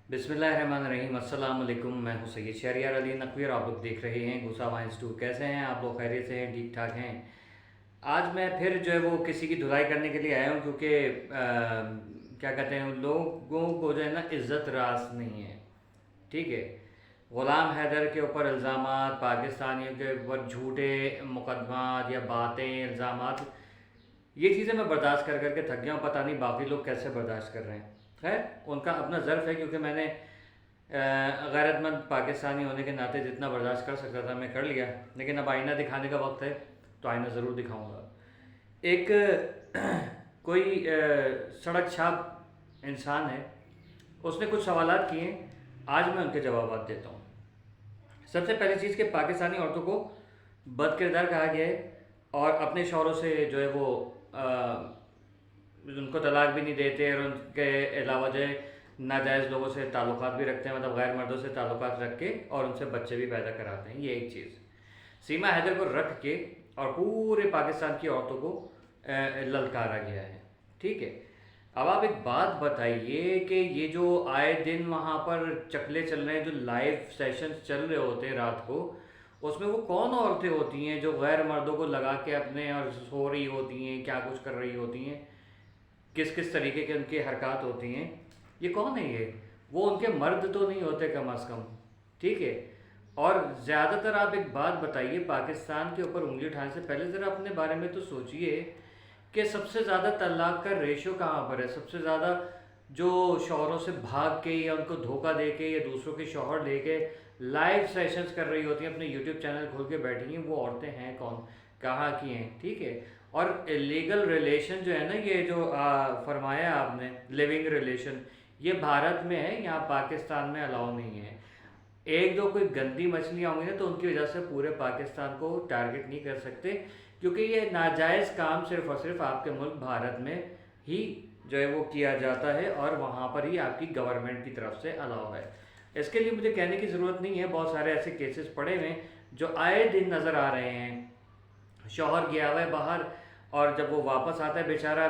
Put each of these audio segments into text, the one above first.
बिस्मिल्लाहिर्रहमानिर्रहीम अस्सलाम वालेकुम। मैं हूं सैयद शहरियार अली नकवी और आप लोग देख रहे हैं गुस्सा वाइंस टू। कैसे हैं आप लोग? खैरियत से हैं? ठीक ठाक हैं? आज मैं फिर जो है वो किसी की धुलाई करने के लिए आया हूं क्योंकि क्या कहते हैं, लोगों को जो है ना इज़्ज़त रास नहीं है। ठीक है। ग़ुलाम हैदर के ऊपर इल्ज़ामात, पाकिस्तानियों के ऊपर झूठे मुकदमात या बातें, इल्ज़ामात, ये चीज़ें मैं बर्दाश्त कर करके थक गया हूँ। पता नहीं बाकी लोग कैसे बर्दाश्त कर रहे हैं। खैर, उनका अपना ज़र्फ है, क्योंकि मैंने गैरतमंद पाकिस्तानी होने के नाते जितना बर्दाश्त कर सकता था मैं कर लिया। लेकिन अब आईना दिखाने का वक्त है तो आईना ज़रूर दिखाऊंगा। एक कोई सड़क छाप इंसान है, उसने कुछ सवालात किए। आज मैं उनके जवाब देता हूँ। सबसे पहली चीज़ कि पाकिस्तानी औरतों को बद किरदार कहा गया है और अपने शौहरों से जो है वो उनको तलाक भी नहीं देते और उनके अलावा जो है नाजायज़ लोगों से ताल्लुकात भी रखते हैं, मतलब गैर मर्दों से ताल्लुकात रख के और उनसे बच्चे भी पैदा कराते हैं। ये एक चीज़ सीमा हैदर को रख के और पूरे पाकिस्तान की औरतों को ललकारा गया है। ठीक है। अब आप एक बात बताइए कि ये जो आए दिन वहाँ पर चकले चल रहे हैं, जो लाइव सेशंस चल रहे होते हैं रात को, उसमें वो कौन औरतें होती हैं जो गैर मर्दों को लगा के अपने और सो रही होती हैं, क्या कुछ कर रही होती हैं, किस किस तरीके के उनकी हरकत होती हैं? ये कौन है ये? वो उनके मर्द तो नहीं होते कम अज़ कम। ठीक है। और ज़्यादातर आप एक बात बताइए, पाकिस्तान के ऊपर उंगली उठाने से पहले ज़रा अपने बारे में तो सोचिए कि सबसे ज़्यादा तलाक का रेशो कहाँ पर है। सबसे ज़्यादा जो शौहरों से भाग के या उनको धोखा दे के या दूसरों के शौहर लेके लाइव सेशंस कर रही होती हैं, अपने यूट्यूब चैनल खोल के बैठी हैं, वो औरतें हैं कौन, कहाँ की हैं? ठीक है। और इलीगल रिलेशन जो है ना, ये जो फरमाया आपने लिविंग रिलेशन, ये भारत में है, यहाँ पाकिस्तान में अलाउ नहीं है। एक दो कोई गंदी मछलियाँ होंगी ना तो उनकी वजह से पूरे पाकिस्तान को टारगेट नहीं कर सकते, क्योंकि ये नाजायज़ काम सिर्फ और सिर्फ आपके मुल्क भारत में ही जो है वो किया जाता है और वहाँ पर ही आपकी गवर्नमेंट की तरफ से अलाउ है। इसके लिए मुझे कहने की ज़रूरत नहीं है, बहुत सारे ऐसे केसेस पड़े हुए हैं जो आए दिन नज़र आ रहे हैं। शौहर गया हुआ है बाहर और जब वो वापस आता है बेचारा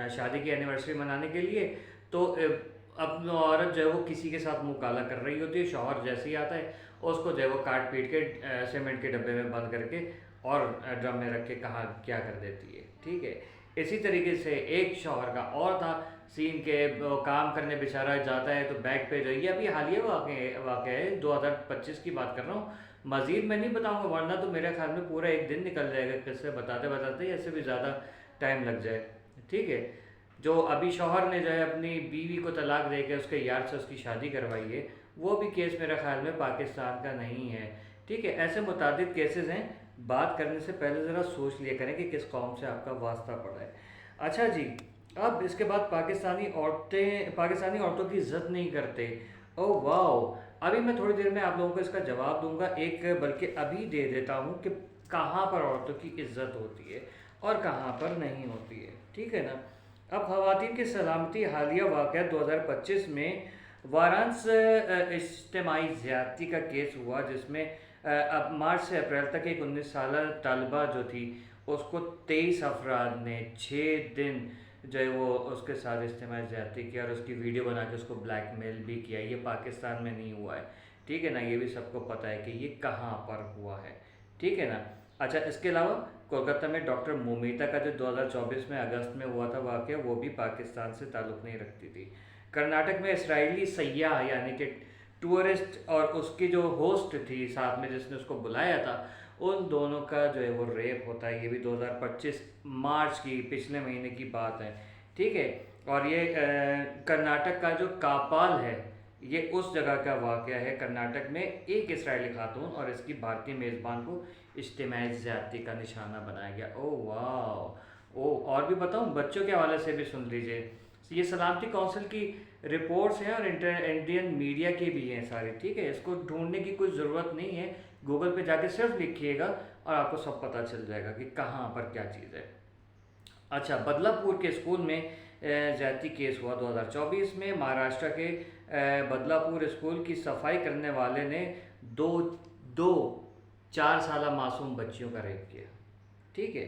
शादी की एनिवर्सरी मनाने के लिए, तो अब औरत जो है वो किसी के साथ मुँह काला कर रही होती है। शौहर जैसे ही आता है उसको जो है वो काट पीट के सीमेंट के डब्बे में बंद करके और ड्रम में रख के कहाँ क्या कर देती है। ठीक है। इसी तरीके से एक शौहर का और था सीन के, वो काम करने बेचारा जाता है तो बैग पे जो है, ये अभी हालिया वाक़या है, 2025 की बात कर रहा हूँ। मज़ीद मैं नहीं बताऊँगा वरना तो मेरे ख्याल में पूरा एक दिन निकल जाएगा किससे बताते बताते, ऐसे भी ज़्यादा टाइम लग जाए। ठीक है। जो अभी शौहर ने जो है अपनी बीवी को तलाक दे के उसके यार से उसकी शादी करवाई है, वो भी केस मेरे ख्याल में पाकिस्तान का नहीं है। ठीक है। ऐसे मुतादिद केसेस हैं। बात करने से पहले ज़रा सोच लिया करें कि किस कौम से आपका वास्ता पड़ा है। अच्छा जी, अब इसके बाद पाकिस्तानी औरतों की इज्जत नहीं करते। ओह वाह! अभी मैं थोड़ी देर में आप लोगों को इसका जवाब दूंगा, एक बल्कि अभी दे देता हूँ कि कहाँ पर औरतों की इज्जत होती है और कहाँ पर नहीं होती है। ठीक है ना? अब ख़वातीन की सलामती, हालिया वाक़या 2025 में वाराणसी इज्तिमाई ज़्यादती का केस हुआ, जिसमें अब मार्च से अप्रैल तक एक 19 साल तलबा जो थी उसको 23 अफराद ने 6 दिन जो है वो उसके साथ इज्तिमाई ज़्यादती किया और उसकी वीडियो बना के उसको ब्लैकमेल भी किया। ये पाकिस्तान में नहीं हुआ है। ठीक है ना? ये भी सबको पता है कि ये कहाँ पर हुआ है। ठीक है ना? अच्छा, इसके अलावा कोलकाता में डॉक्टर मोमिता का जो 2024 में अगस्त में हुआ था वाक़या, वो भी पाकिस्तान से ताल्लुक़ नहीं रखती थी। कर्नाटक में इसराइली सयाह यानी कि टूरिस्ट और उसकी जो होस्ट थी साथ में जिसने उसको बुलाया था, उन दोनों का जो है वो रेप होता है। ये भी 2025 मार्च की पिछले महीने की बात है। ठीक है। और ये कर्नाटक का जो कापाल है, ये उस जगह का वाक़या है। कर्नाटक में एक इसराइली खातून और इसकी भारतीय मेज़बान को इज्तिमाई ज़्यादती का निशाना बनाया गया। ओह वाह! ओह, और भी बताऊं, बच्चों के हवाले से भी सुन लीजिए। ये सलामती काउंसिल की रिपोर्ट्स हैं और इंडियन मीडिया की भी हैं सारी। ठीक है। इसको ढूंढने की कोई ज़रूरत नहीं है, गूगल पे जाके सिर्फ लिखिएगा और आपको सब पता चल जाएगा कि कहाँ पर क्या चीज़ है। अच्छा, बदलापुर के स्कूल में ज़्यादती केस हुआ 2024 में। महाराष्ट्र के बदलापुर स्कूल की सफाई करने वाले ने दो दो 4 साल मासूम बच्चियों का रेप किया। ठीक है।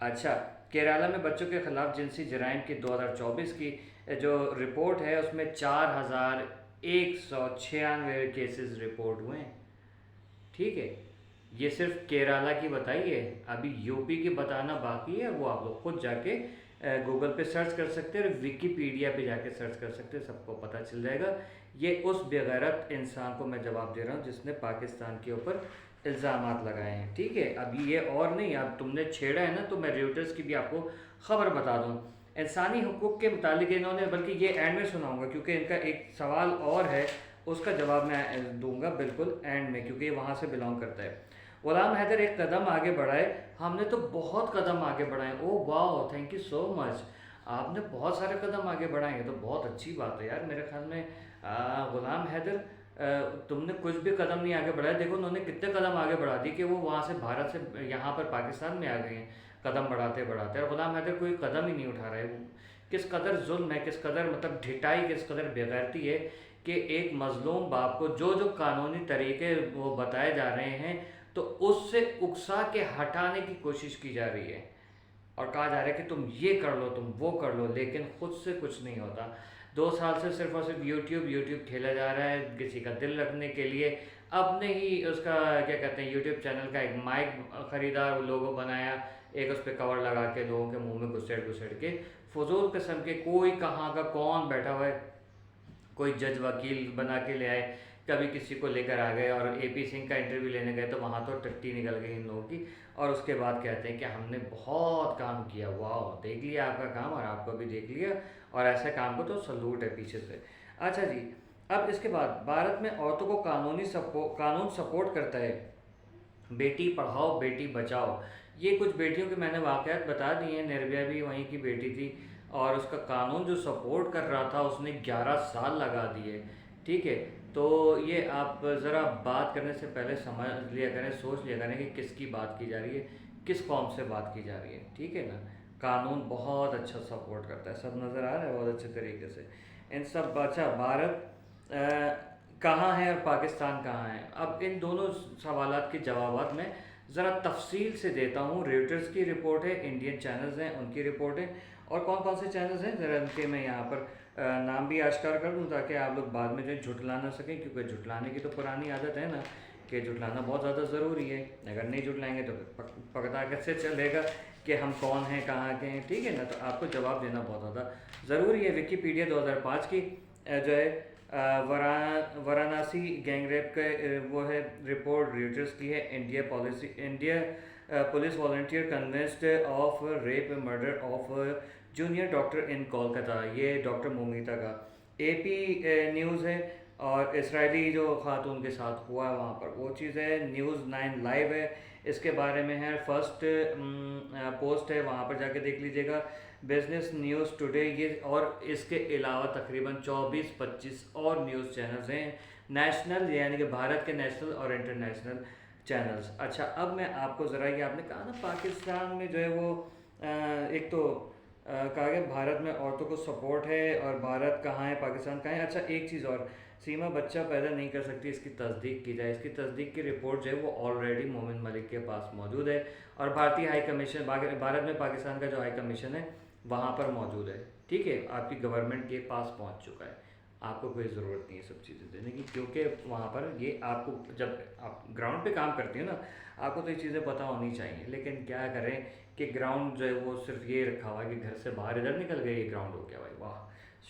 अच्छा, केरला में बच्चों के खिलाफ जिनसी जराइम की 2024 की जो रिपोर्ट है उसमें 4196 केसेस रिपोर्ट हुए हैं। ठीक है, ये सिर्फ केरला की बताई है, अभी यूपी की बताना बाकी है। वो आप लोग खुद जाके गूगल पे सर्च कर सकते हैं और विकीपीडिया पे जाके सर्च कर सकते हैं, सबको पता चल जाएगा। ये उस बेगैरत इंसान को मैं जवाब दे रहा हूँ जिसने पाकिस्तान के ऊपर इल्ज़ामात लगाए हैं। ठीक है, अब ये और नहीं, अब तुमने छेड़ा है ना, तो मैं रेउटर्स की भी आपको ख़बर बता दूँ। इंसानी हकूक़ के मुतालिक इन्होंने, बल्कि ये एंड में सुनाऊंगा क्योंकि इनका एक सवाल और है, उसका जवाब मैं दूंगा बिल्कुल एंड में, क्योंकि ये वहाँ से बिलोंग करता है। गुलाम हैदर एक कदम आगे बढ़ाए, हमने तो बहुत कदम आगे बढ़ाए। ओह वाह, थैंक यू सो मच, आपने बहुत सारे कदम आगे बढ़ाए हैं, तो बहुत अच्छी बात है यार। मेरे ख्याल में गुलाम हैदर, तुमने कुछ भी कदम नहीं आगे बढ़ाया। देखो उन्होंने कितने कदम आगे बढ़ा दी कि वो वहाँ से, भारत से यहाँ पर पाकिस्तान में आ गए हैं कदम बढ़ाते बढ़ाते। और गुलाम हैदर कोई कदम ही नहीं उठा रहा है। वो किस कदर जुल्म है, किस कदर मतलब ढिठाई, किस कदर बेगैरती है कि एक मजलूम बाप को जो जो कानूनी तरीके वो बताए जा रहे हैं, तो उससे उकसा के हटाने की कोशिश की जा रही है और कहा जा रहा है कि तुम ये कर लो, तुम वो कर लो, लेकिन खुद से कुछ नहीं होता। 2 साल से सिर्फ और सिर्फ यूट्यूब खेला जा रहा है किसी का दिल रखने के लिए। अपने ही उसका क्या कहते हैं, यूट्यूब चैनल का एक माइक खरीदा, लोगो बनाया, एक उस पर कवर लगा के लोगों के मुंह में घुसेड़ घुसेड़ के फजूल किस्म के, कोई कहाँ का कौन बैठा हुआ है, कोई जज वकील बना के ले आए, कभी किसी को लेकर आ गए और एपी सिंह का इंटरव्यू लेने गए तो वहाँ तो टट्टी निकल गई इन लोगों की। और उसके बाद कहते हैं कि हमने बहुत काम किया। वाह, देख लिया आपका काम और आपको भी देख लिया, और ऐसे काम को तो सलूट है पीछे से। अच्छा जी, अब इसके बाद भारत में औरतों को कानून सपोर्ट करता है, बेटी पढ़ाओ बेटी बचाओ। ये कुछ बेटियों के मैंने वाक़यात बता दिए हैं। निर्भया भी वहीं की बेटी थी और उसका कानून जो सपोर्ट कर रहा था उसने 11 साल लगा दिए। ठीक है, तो ये आप ज़रा बात करने से पहले समझ लिया करें, सोच लिया करें कि किसकी बात की जा रही है, किस कौम से बात की जा रही है। ठीक है ना, कानून बहुत अच्छा सपोर्ट करता है, सब नज़र आ रहा है बहुत अच्छे तरीके से इन सब। अच्छा, भारत कहाँ है और पाकिस्तान कहाँ है? अब इन दोनों सवालात के जवाब में ज़रा तफसील से देता हूँ। रेटर्स की रिपोर्ट है, इंडियन चैनल्स हैं उनकी रिपोर्ट है, और कौन कौन से चैनल्स हैं ज़रा उनके मैं यहाँ पर नाम भी आश्कार कर दूँ ताकि आप लोग बाद में जो झुटला ना सकें, क्योंकि झुटलाने की तो पुरानी आदत है ना कि झुटलाना बहुत ज़्यादा ज़रूरी है। अगर नहीं झुटलाएंगे तो पता कैसे चलेगा कि हम कौन हैं, कहाँ के हैं। ठीक है ना, तो आपको जवाब देना बहुत ज़्यादा ज़रूरी है। विकीपीडिया 2005 की जो है वाराणसी गैंगरेप का वो है रिपोर्ट रेटर्स की है। India police volunteer convicted of rape murder of junior doctor in Kolkata, ये डॉक्टर मोमिता का। एपी न्यूज़ है, और इसराइली जो खातून के साथ हुआ है वहाँ पर वो चीज़ है। न्यूज़ 9 लाइव है, इसके बारे में है, फर्स्ट पोस्ट है, वहाँ पर जाके देख लीजिएगा। बिजनेस न्यूज़ टुडे, ये, और इसके अलावा तकरीबन 24-25 और न्यूज़ चैनल्स हैं नेशनल, यानी कि भारत के नेशनल और इंटरनेशनल चैनल्स। अच्छा, अब मैं आपको ज़रा, ये आपने कहा ना पाकिस्तान में जो है वो एक तो कहा गया भारत में औरतों को सपोर्ट है, और भारत कहाँ है पाकिस्तान कहाँ है। अच्छा, एक चीज़ और, सीमा बच्चा पैदा नहीं कर सकती, इसकी तस्दीक की जाए। इसकी तस्दीक की रिपोर्ट जो है वो ऑलरेडी मोमिन मलिक के पास मौजूद है, और भारतीय हाई कमीशन, भारत में पाकिस्तान का जो हाई कमीशन है वहाँ पर मौजूद है। ठीक है, आपकी गवर्नमेंट के पास पहुँच चुका है, आपको कोई ज़रूरत नहीं है सब चीज़ें देने की, क्योंकि वहाँ पर ये आपको, जब आप ग्राउंड पे काम करती हो ना, आपको तो ये चीज़ें पता होनी चाहिए। लेकिन क्या करें कि ग्राउंड जो है वो सिर्फ ये रखा हुआ है कि घर से बाहर इधर निकल गए, ये ग्राउंड हो गया भाई, वाह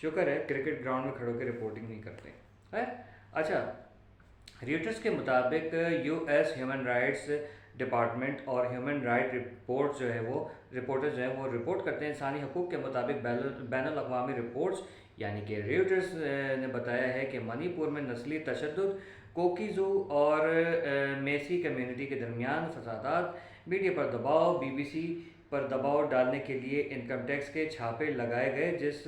शुक्र है क्रिकेट ग्राउंड में खड़े होकर रिपोर्टिंग नहीं करते है। अच्छा, रीटर्स के मुताबिक यूएस ह्यूमन राइट्स डिपार्टमेंट और ह्यूमन राइट रिपोर्ट्स जो है वो रिपोर्टर्स जो है वो रिपोर्ट करते हैं इंसानी हकूक़ के मुताबिक बैनुल अक़वामी रिपोर्ट्स, यानी कि रीटर्स ने बताया है कि मणिपुर में नस्ली तशद्दुद, कोकीजू और मेसी कम्युनिटी के दरमियान फसादात, मीडिया पर दबाव, बीबीसी पर दबाव डालने के लिए इनकम टैक्स के छापे लगाए गए, जिस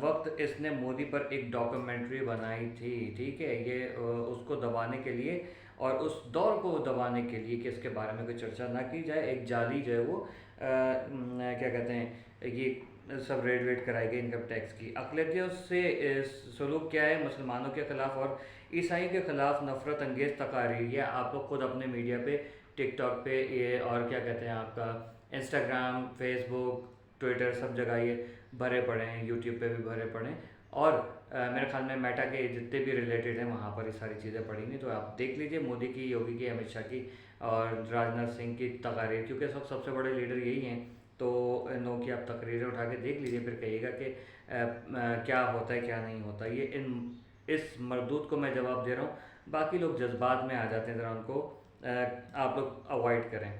वक्त इसने मोदी पर एक डॉक्यूमेंट्री बनाई थी। ठीक है, ये उसको दबाने के लिए और उस दौर को दबाने के लिए कि इसके बारे में कोई चर्चा ना की जाए, एक जाली जो है वो क्या कहते हैं, ये सब रेड वेट कराई गई इनकम टैक्स की। अक़लियतियों से सलूक क्या है, मुसलमानों के ख़िलाफ़ और ईसाइयों के ख़िलाफ़ नफ़रत अंगेज़ तकारीर, या आप लोग खुद अपने मीडिया पे, टिकटॉक पे, ये और क्या कहते हैं आपका इंस्टाग्राम, फेसबुक, ट्विटर, सब जगह ये भरे पड़े हैं, यूट्यूब पे भी भरे पड़े हैं। और मेरे ख्याल में मेटा के जितने भी रिलेटेड हैं वहाँ पर ये सारी चीज़ें पड़ी तो आप देख लीजिए, मोदी की, योगी की, अमित शाह की और राजनाथ सिंह की तकारीर, क्योंकि सबसे बड़े लीडर यही हैं। तो नो की आप तकरीरें उठा के देख लीजिए, फिर कहिएगा कि क्या होता है क्या नहीं होता। ये इन इस मरदूत को मैं जवाब दे रहा हूँ, बाकी लोग जज्बात में आ जाते हैं, ज़रा उनको आप लोग अवॉइड करें।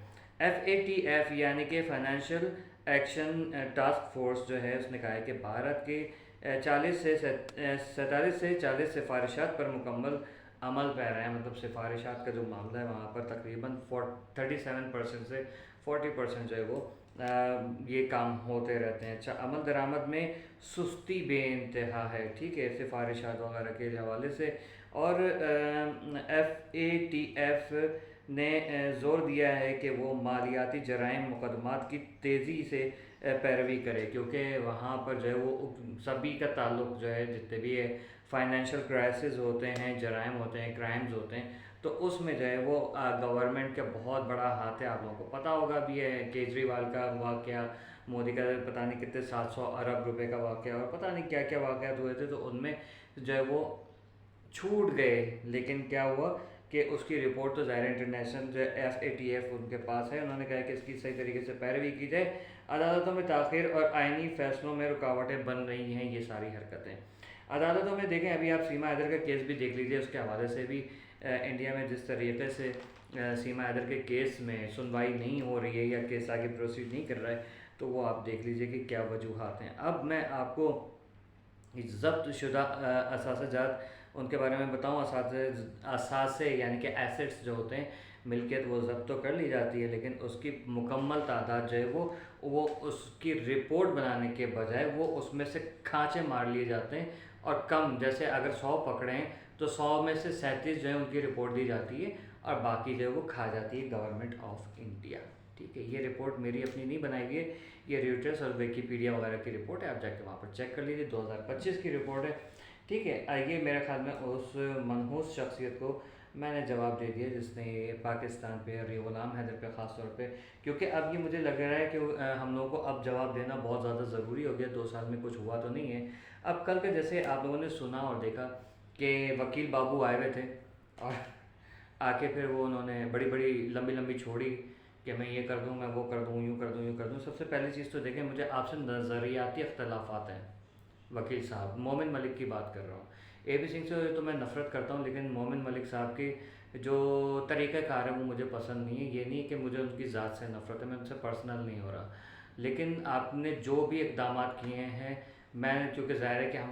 FATF यानी कि फाइनेंशियल एक्शन टास्क फोर्स जो है, उसने कहा है कि भारत के 47 से 40 सिफारिशात पर मुकम्मल अमल पैरा है। मतलब सिफारिशात का जो मामला है वहाँ पर तकरीबन 37% से 40% जो है वो ये काम होते रहते हैं। अच्छा, अमल दरामद में सुस्ती बेइंतहा है, ठीक है, सिफारिशात वगैरह के हवाले से। और FATF ने ज़ोर दिया है कि वो मालियाती जराइम मुकदमात की तेज़ी से पैरवी करे, क्योंकि वहाँ पर जो है वो सभी का ताल्लुक जो है, जितने भी है फाइनेंशियल क्राइसिस होते हैं, जराइम होते हैं, क्राइम्स होते हैं, तो उसमें जो है वो गवर्नमेंट का बहुत बड़ा हाथ है। आप लोगों को पता होगा भी है, केजरीवाल का वाक़या, मोदी का पता नहीं कितने 700 अरब रुपए का वाक़या, और पता नहीं क्या क्या वाक़यात हुए थे, तो उनमें जो है वो छूट गए। लेकिन क्या हुआ कि उसकी रिपोर्ट तो ज़ाहिर इंटरनेशनल जो FATF उनके पास है, उन्होंने कहा कि इसकी सही तरीके से पैरवी की जाए। अदालतों में ताख़िर और आइनी फ़ैसलों में रुकावटें बन रही हैं ये सारी हरकतें। अदालतों में देखें, अभी आप सीमा हैदर का केस भी देख लीजिए, उसके हवाले से भी इंडिया में जिस तरीके से सीमा हैदर के केस में सुनवाई नहीं हो रही है या केस आगे प्रोसीड नहीं कर रहा है, तो वो आप देख लीजिए कि क्या वजूहात हैं। अब मैं आपको ज़ब्त शुदा असासाजात उनके बारे में बताऊँ। असासे यानी कि एसेट्स जो होते हैं, मिल्कियत, वो ज़ब्त तो कर ली जाती है, लेकिन उसकी मुकम्मल तादाद जो है वो उसकी रिपोर्ट बनाने के बजाय वो उसमें से खाँचे मार लिए जाते हैं। और कम, जैसे अगर 100 पकड़े हैं तो 100 में से 37 जो है उनकी रिपोर्ट दी जाती है, और बाकी जो है वो खा जाती है गवर्नमेंट ऑफ इंडिया। ठीक है, ये रिपोर्ट मेरी अपनी नहीं बनाई हुई है, ये रेटर्स और विकीपीडिया वगैरह की रिपोर्ट है, आप जाके वहाँ पर चेक कर लीजिए, 2025 की रिपोर्ट है। ठीक है, ये मेरे ख्याल में उस मनहूस शख्सियत को मैंने जवाब दे दिया जिसने पाकिस्तान पे और ये ग़ुलाम हैदर पे ख़ास तौर पे, क्योंकि अब ये मुझे लग रहा है कि हम लोगों को अब जवाब देना बहुत ज़्यादा ज़रूरी हो गया। 2 साल में कुछ हुआ तो नहीं है। अब कल के जैसे आप लोगों ने सुना और देखा कि वकील बाबू आए हुए थे, और आके फिर वो उन्होंने बड़ी बड़ी लंबी लंबी छोड़ी कि मैं ये कर दूँ, मैं वो कर दूँ, यूँ कर दूँ, यूँ कर दूँ। सबसे पहली चीज़ तो देखें, मुझे आपसे नज़रियाती अख्तलाफात हैं। वकील साहब, मोमिन मलिक की बात कर रहा हूँ। AP सिंह से तो मैं नफ़रत करता हूँ, लेकिन मोमिन मलिक साहब की जो तरीक़ाकार है वो मुझे पसंद नहीं है। ये नहीं कि मुझे उनकी ज़ात से नफ़रत है, मैं उनसे पर्सनल नहीं हो रहा, लेकिन आपने जो भी इक़दाम किए हैं, मैं, चूँकि ज़ाहिर है कि हम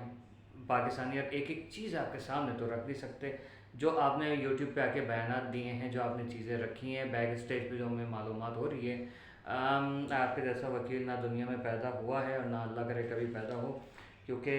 पाकिस्तानी अब एक एक चीज़ आपके सामने तो रख नहीं सकते। जो आपने यूट्यूब पे आके बयानात दिए हैं, जो आपने चीज़ें रखी हैं बैक स्टेज पे, जो हमें मालूमात हो रही है, आपके जैसा वकील ना दुनिया में पैदा हुआ है और ना अल्लाह करे कभी पैदा हो, क्योंकि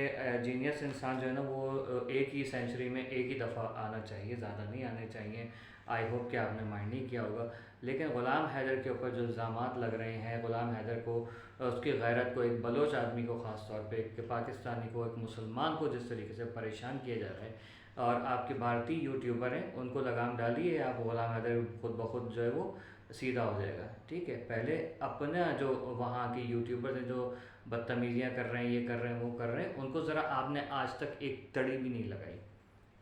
जीनियस इंसान जो है ना वो एक ही सेंचुरी में एक ही दफ़ा आना चाहिए, ज़्यादा नहीं आने चाहिए। आई होप कि आपने माइंड नहीं किया होगा। लेकिन ग़ुलाम हैदर के ऊपर जो इल्ज़ामात लग रहे हैं, ग़ुलाम हैदर को, उसकी गैरत को, एक बलोच आदमी को ख़ास तौर पे, एक पाकिस्तानी को, एक मुसलमान को जिस तरीके से परेशान किया जा रहा है, और आपके भारतीय यूट्यूबर हैं उनको लगाम डालिए, आप ग़ुलाम हैदर खुद ब खुद जो है वो सीधा हो जाएगा। ठीक है, पहले अपना जो वहाँ के यूट्यूबर हैं जो बदतमीज़ियाँ कर रहे हैं, ये कर रहे हैं, वो कर रहे हैं, उनको ज़रा आपने आज तक एक तड़ी भी नहीं लगाई।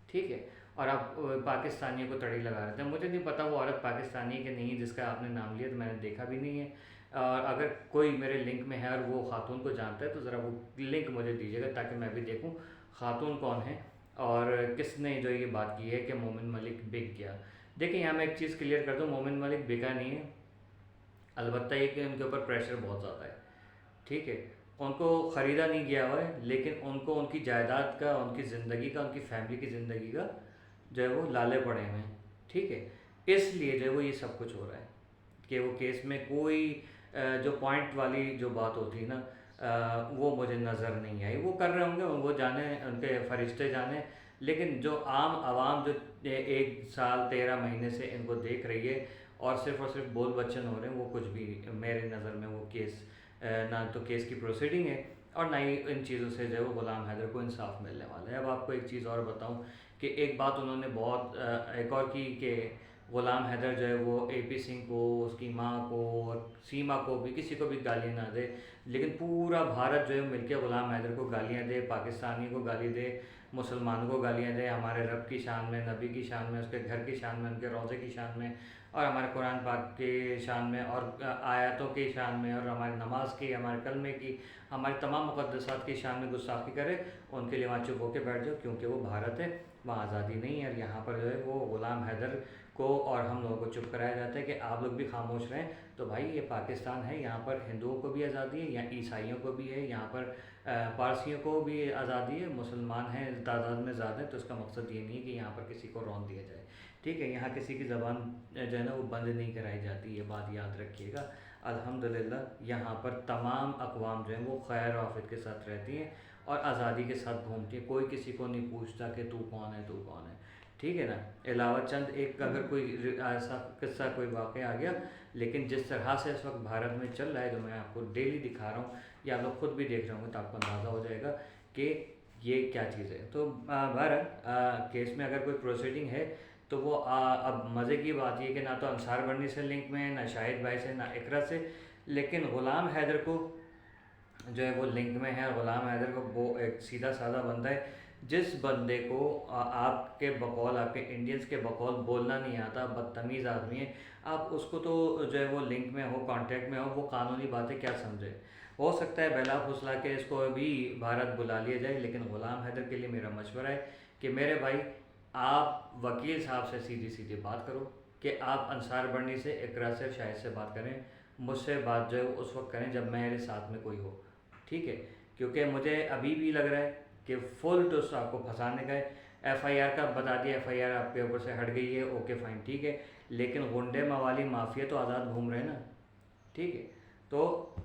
ठीक है, और आप पाकिस्तानियों को तड़ी लगा रहे थे। मुझे नहीं पता वो औरत पाकिस्तानी है कि नहीं जिसका आपने नाम लिया, तो मैंने देखा भी नहीं है। और अगर कोई मेरे लिंक में है और वो खातून को जानता है तो ज़रा वो लिंक मुझे दीजिएगा, ताकि मैं भी देखूँ खातून कौन है और किसने जो ये बात की है कि मोमिन मलिक बिक गया। देखिए, यहाँ मैं एक चीज़ क्लियर कर दूँ, मोमिन मलिक बिका नहीं है। अलबत्ता ये कि उनके ऊपर प्रेशर बहुत ज़्यादा है। ठीक है, उनको ख़रीदा नहीं गया हुआ है, लेकिन उनको उनकी जायदाद का, उनकी ज़िंदगी का, उनकी फैमिली की ज़िंदगी का जो है वो लाले पड़े हुए हैं। ठीक है, इसलिए जो है वो ये सब कुछ हो रहा है कि वो केस में कोई जो पॉइंट वाली जो बात होती है ना, वो मुझे नज़र नहीं आई। वो कर रहे होंगे, वो जाने, उनके फरिश्ते जाने, लेकिन जो आम आवाम जो 1 साल 13 महीने से इनको देख रही है और सिर्फ बोल बच्चन हो रहे हैं, वो कुछ भी मेरे नज़र में वो केस ना तो केस की प्रोसीडिंग है और ना ही इन चीज़ों से जो है वो ग़ुलाम हैदर को इंसाफ मिलने वाला है। अब आपको एक चीज़ और बताऊं कि एक बात उन्होंने बहुत एक और की कि ग़ुलाम हैदर जो है वो AP सिंह को, उसकी माँ को और सीमा को भी, किसी को भी गाली ना दे। लेकिन पूरा भारत जो है मिलके ग़ुलाम हैदर को गालियाँ दे, पाकिस्तानी को गाली दे, मुसलमानों को गालियाँ दे, हमारे रब की शान में, नबी की शान में, उसके घर की शान में, उनके रोज़े की शान में, और हमारे कुरान पाक के शान में, और आयतों की शान में, और हमारी नमाज की, हमारे कलमे की, हमारे तमाम मुक़द्दसात की शान में गुस्ताखी करे, उनके लिए वहाँ चुप होकर बैठ जाओ, क्योंकि वो भारत है, वहाँ आज़ादी नहीं है। और यहाँ पर जो है वो ग़ुलाम हैदर को और हम लोगों को चुप कराया जाता है कि आप लोग भी खामोश रहें। तो भाई ये पाकिस्तान है, यहाँ पर हिंदुओं को भी आज़ादी है, यहाँ ईसाइयों को भी है, यहाँ पर पारसियों को भी आज़ादी है, मुसलमान हैं तादाद में ज़्यादा है, तो इसका मकसद ये नहीं है कि यहाँ पर किसी को रौंद दिया जाए। ठीक है, यहाँ किसी की ज़बान जो है ना वो बंद नहीं कराई जाती, ये बात याद रखिएगा। अल्हम्दुलिल्लाह यहाँ पर तमाम अक़वाम जो हैं वो खैर आफियत के साथ रहती हैं और आज़ादी के साथ घूमती हैं, कोई किसी को नहीं पूछता कि तू कौन है, तू कौन है। ठीक है ना। अलावा चंद एक अगर कोई ऐसा किस्सा कोई वाक़या आ गया, लेकिन जिस तरह से इस वक्त भारत में चल रहा है, जो मैं आपको डेली दिखा रहा हूँ या आप लोग खुद भी देख रहे होंगे, तो आपको अंदाज़ा हो जाएगा कि ये क्या चीज़ है। तो बहरहाल केस में अगर कोई प्रोसीडिंग है तो वो अब मज़े की बात ये कि ना तो अंसार बर्नी से लिंक में है, ना शाहिद भाई से, ना इकरा से, लेकिन ग़ुलाम हैदर को जो है वो लिंक में है। ग़ुलाम हैदर को वो एक सीधा साधा बंदा है, जिस बंदे को आपके बकौल, आपके इंडियंस के बकौल बोलना नहीं आता, बदतमीज़ आदमी है, आप उसको तो जो है वो लिंक में हो, कांटेक्ट में हो, वो कानूनी बातें क्या समझे। हो सकता है बहला फुसला के इसको भी भारत बुला लिया जाए, लेकिन ग़ुलाम हैदर के लिए मेरा मशवरा है कि मेरे भाई आप वकील साहब से सीधी सीधी बात करो कि आप अंसार बर्नी से, इकरा से, शाहिद से बात करें, मुझसे बात जो है उस वक्त करें जब मेरे साथ में कोई हो। ठीक है, क्योंकि मुझे अभी भी लग रहा है कि फुल टुस आपको फंसाने का है। एफआईआर का बता दिया, एफआईआर आपके ऊपर से हट गई है, ओके फाइन, ठीक है, लेकिन गुंडे मवाली माफिया तो आज़ाद घूम रहे हैं ना। ठीक है, तो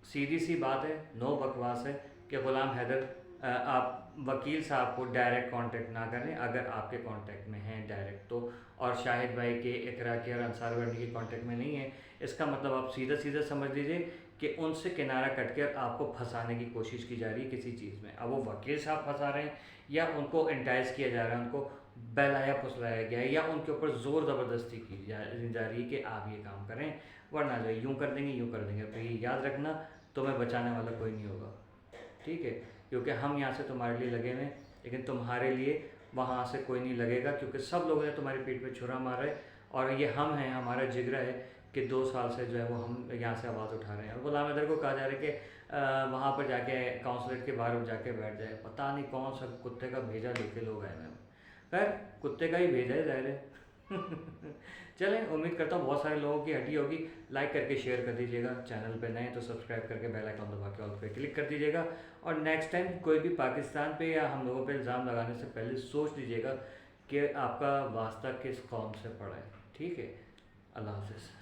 सीधी सी बात है, नो बकवास है कि ग़ुलाम हैदर आप वकील साहब को डायरेक्ट कांटेक्ट ना करें अगर आपके कांटेक्ट में हैं डायरेक्ट तो, और शाहिद भाई के, इकरा के और अंसार बर्नी के कांटेक्ट में नहीं है। इसका मतलब आप सीधा सीधा समझ लीजिए कि उनसे किनारा कट कर आपको फंसाने की कोशिश की जा रही है किसी चीज़ में। अब वो वकील साहब फंसा रहे हैं या उनको एंटाइज किया जा रहा है, उनको बहलाया फुसलाया गया है, या उनके ऊपर ज़ोर ज़बरदस्ती की जा रही है कि आप ये काम करें, वरना जो यूँ कर देंगे, यूँ कर देंगे। तो ये याद रखना, तुम्हें बचाने वाला कोई नहीं होगा। ठीक है, क्योंकि हम यहाँ से तुम्हारे लिए लगे हुए हैं, लेकिन तुम्हारे लिए वहाँ से कोई नहीं लगेगा, क्योंकि सब लोगों ने तुम्हारी पीठ पे छुरा मारा है। और ये हम हैं, हमारा जिगरा है कि 2 साल से जो है वो हम यहाँ से आवाज़ उठा रहे हैं। और ग़ुलाम हैदर को कहा जा रहा है कि वहाँ पर जाके काउंसलेट के बाहर जाके बैठ जाए, पता नहीं कौन सा कुत्ते का भेजा लेके लोग आए हैं। खैर, कुत्ते का ही भेजा है ज़ाहिर है। चलें, उम्मीद करता हूँ बहुत सारे लोगों की हटी होगी। लाइक करके शेयर कर दीजिएगा, चैनल पे नए तो सब्सक्राइब करके बेल आइकन दबा के ऑल पे क्लिक कर दीजिएगा। और नेक्स्ट टाइम कोई भी पाकिस्तान पे या हम लोगों पे इल्ज़ाम लगाने से पहले सोच लीजिएगा कि आपका वास्ता किस कौम से पड़ा है। ठीक है, अल्लाह हाफ़िज़।